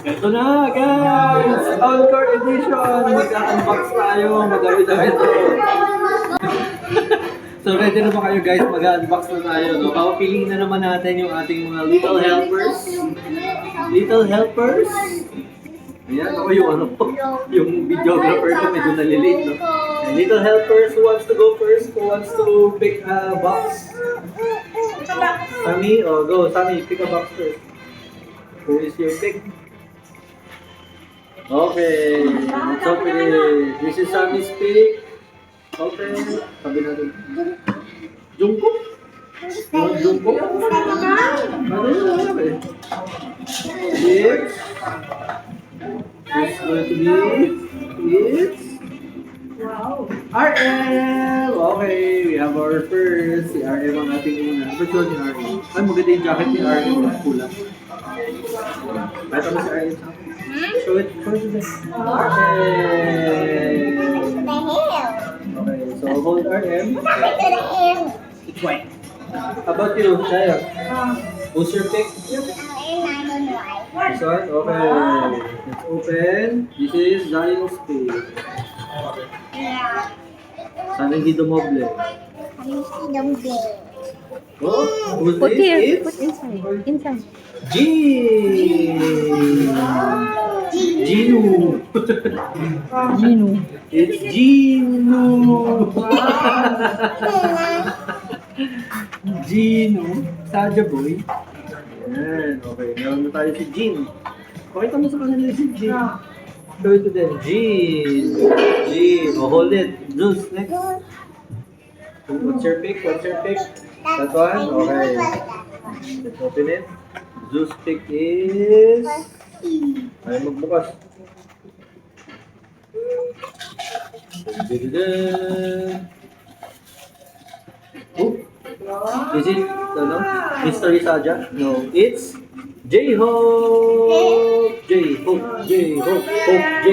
Ito na guys! Encore edition! Mag-unbox tayo, madami-dami ito. So ready na ba kayo guys? Mag-unbox na tayo. No? Papapiliin na naman natin yung ating mga little helpers. Little helpers. Ayan, ako yung ano po, yung videographer ko medyo nalilate, no? And little helpers, who wants to go first? Who wants to pick a box? Sammy? Oh, go. Sammy, pick a box first. Who is your pick? Okay, let's open it. This is Sammy's pick. Okay, sabi natin. Jungkook? Yung Jungkook? Ano yun? Okay. Yes. It's going to be it's RM! Okay, we have our first. Si RM ang ating una. First one ni RM. Ay, maganda yung jacket ni RM. Kulang. Ito mo si RM sa akin. Show it to them. Okay, so hold RM. It's white. How about you, Shaya? Who's your pick? This one? Okay. Let's open. This is Zion's pick. Sana hindi dumoble. Oh, who's Put this? here. It's Put inside. Inside. Jean! Gino! Gino. It's Gino! Gino! Saja boy. Ayan, okay. Meron na tayo si Jean. Pakita mo sa kanila si Jean. Show it to them. Jean! Jean! Oh, hold it. Zeus, next. What's your pick? What's your pick? That one? Okay. Let's open it. Zeus pick is... Ayaw magbukas. Oh, is it, ano? Mystery Saja? No, it's J-Hope! J-Hope! J-Hope! Hope J!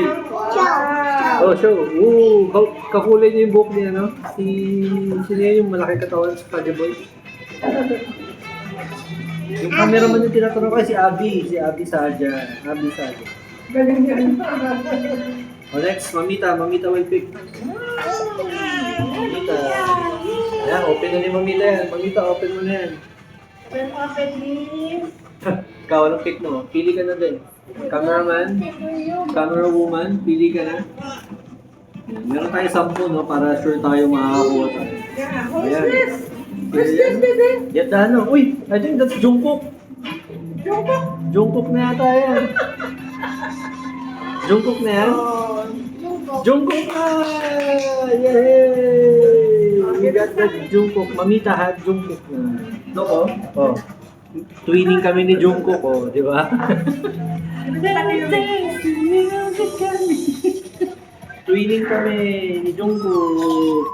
Oh, show! Ooh! Kakulay niya yung buhok niya, no? Sino yan yung malaki katawan sa Saja Boy? Yung cameraman yung tinatanong ko ay si Abby. Si Abby Saja. Abby Saja. Galing yan. Oh, next, Mamita. Mamita will pick. Mamita. Ayan, open na ni Mamita yan. Mamita, open mo na yan. Open please. Ikaw, anong pick mo? Pili ka na din. Cameraman, camera woman, pili ka na. Meron tayo 10, no? Para sure tayo makakakuha tayo. Ayan. What's this, baby? Yan na, ano? Uy, I think that's Jungkook. Jungkook? Jungkook na yata yan. Jungkook na yan? Jungkook! Ah! Yay! We got that Jungkook. Mamita had Jungkook na. No, oh? Oh. Twinning kami ni Jungkook, oh. Di ba? Twinning kami ni Jungkook.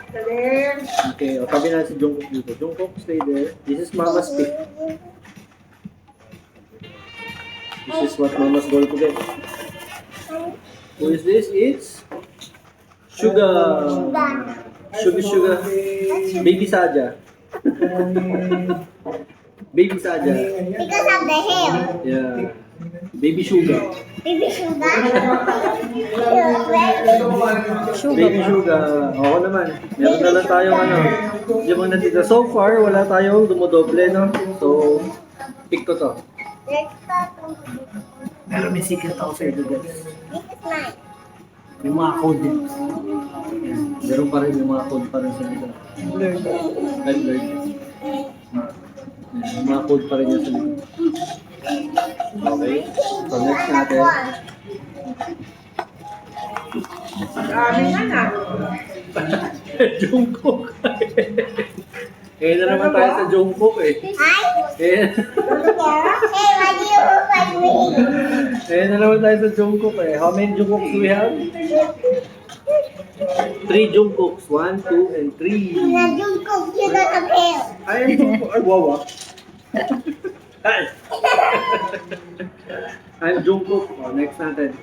Galing. Okay, o tabi na si Jungkook dito. Jungkook, stay there. This is Mama's pick. This is what Mama's going to get. Who is this? It's Sugar. Sugar. Baby Saja. Baby Saja. Because of the hair. Yeah. Baby Sugar. Baby sugar. Baby Sugar. Ako naman. Meron na lang tayong ano. Yung mga natita. So far, wala tayong dumodoble, no? So, pick ko to. Let's start with Pero may secret ako sa ito, guys. this is mine. Yung mga code din. Yan. Meron pa rin yung mga code pa rin sa dito. Learn. Yung mga code pa rin yan sa dito. Okay. So next natin. Dami nga na. Jungkook. Eh na naman tayo sa Jungkook eh. Hi. Eh, Hey, why do you look like me? eh na naman tayo sa Jungkook eh. How many Jungkooks do we have? 3 Jungkooks. 1, 2, and 3. The Jungkook because of hair. Ay, Jungkook. Ay, wawa. Ay! I'm Jungkook. Oh, next natin.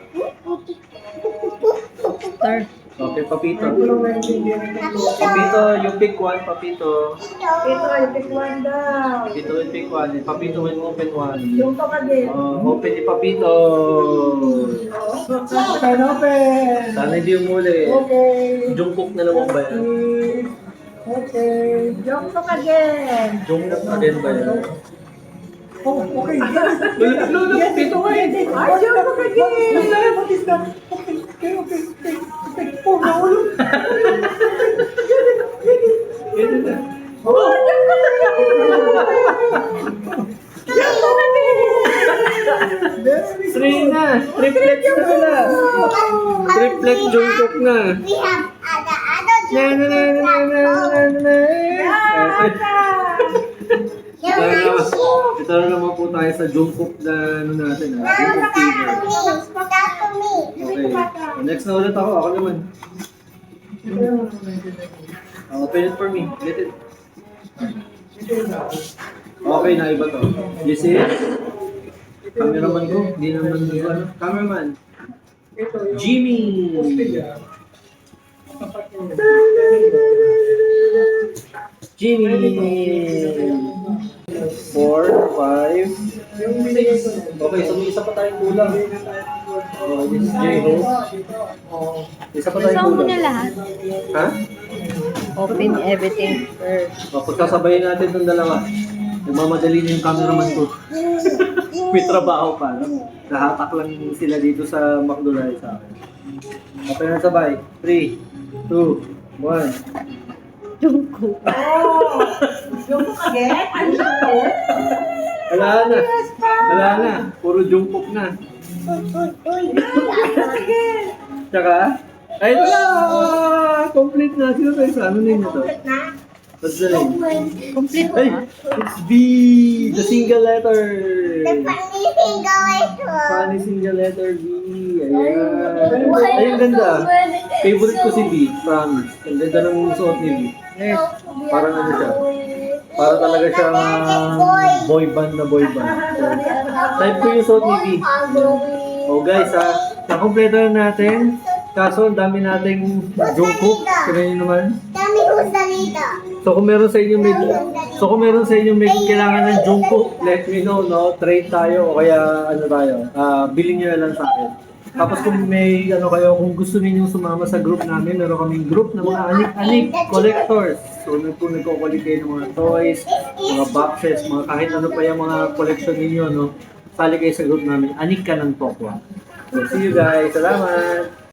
Start. Okay, Papito. Hindi ko maintindihan ito. Papito, you pick one, Papito. Ito, yung pick one daw. Papito will pick one. Papito will open one. Yung to ka din. Open ni Papito. Open, open. Sana hindi umuli. Okay. Jungkook na naman ba yan? Okay. Yung to ka din. Jungkook na din ba yan? Oh, okay. Lolo, Papito nga yun. Ay, yung to ka din. What is that? Okay. Oh, naulo. Ganun na. Oh, yung to ka din. Yung to ka din. Three na. Triplet na sila. Triplet Jungkook na. We have other Na na na na na na na. Ito na naman po tayo sa Jungkook na ano natin. Jungkook fever. Okay. Next na ulit ako. Ako naman. Open it for me. Let it. Okay na, iba to. This is cameraman ko. Hindi naman ano. Cameraman. Jimmy. Jimmy. 4, 5, 6. Okay, so may isa pa tayong kulang. Oh, this is J-Ho. Isa pa tayong Gusto mo na kulang. lahat. Ha? Open everything first. Pagkasabayin natin itong dalawa. Nagmamadali na yung cameraman ko. May trabaho pa, no? Nahatak lang sila dito sa McDonald's sa akin. Okay na sabay. 3, 2, 1. Jungkook. Oh, yung to ka din. Ano to? Wala na. Wala na. Puro Jungkook na. Tsaka, ay ito na! Complete na. Sino tayo sa ano na yun ito? What's the name? Complete Ay! ba? It's B! The single letter! Funny single letter B. Ayan. Ay, ang ganda. Favorite ko si B. Promise. Ang ganda ng suot ni B. Parang ano siya. Para talaga siyang boy band na boy band. So, type ko yung suot ni B. Oh guys nakompleto na natin. Kaso ang dami nating Jungkook. Kaya nyo naman. Dami usa dito. So kung meron sa inyo may kailangan ng Jungkook, let me know, no? Trade tayo o kaya ano tayo. Bilhin niyo na lang sa akin. Tapos kung may ano kayo, kung gusto niyo sumama sa group namin, meron kaming group ng mga anik-anik collectors. So kung nagko-collect kayo ng mga toys, mga boxes, mga kahit ano pa yung mga collection ninyo, no? Sali kayo sa group namin. Anik ka ng Tokwa. So see you guys. Salamat!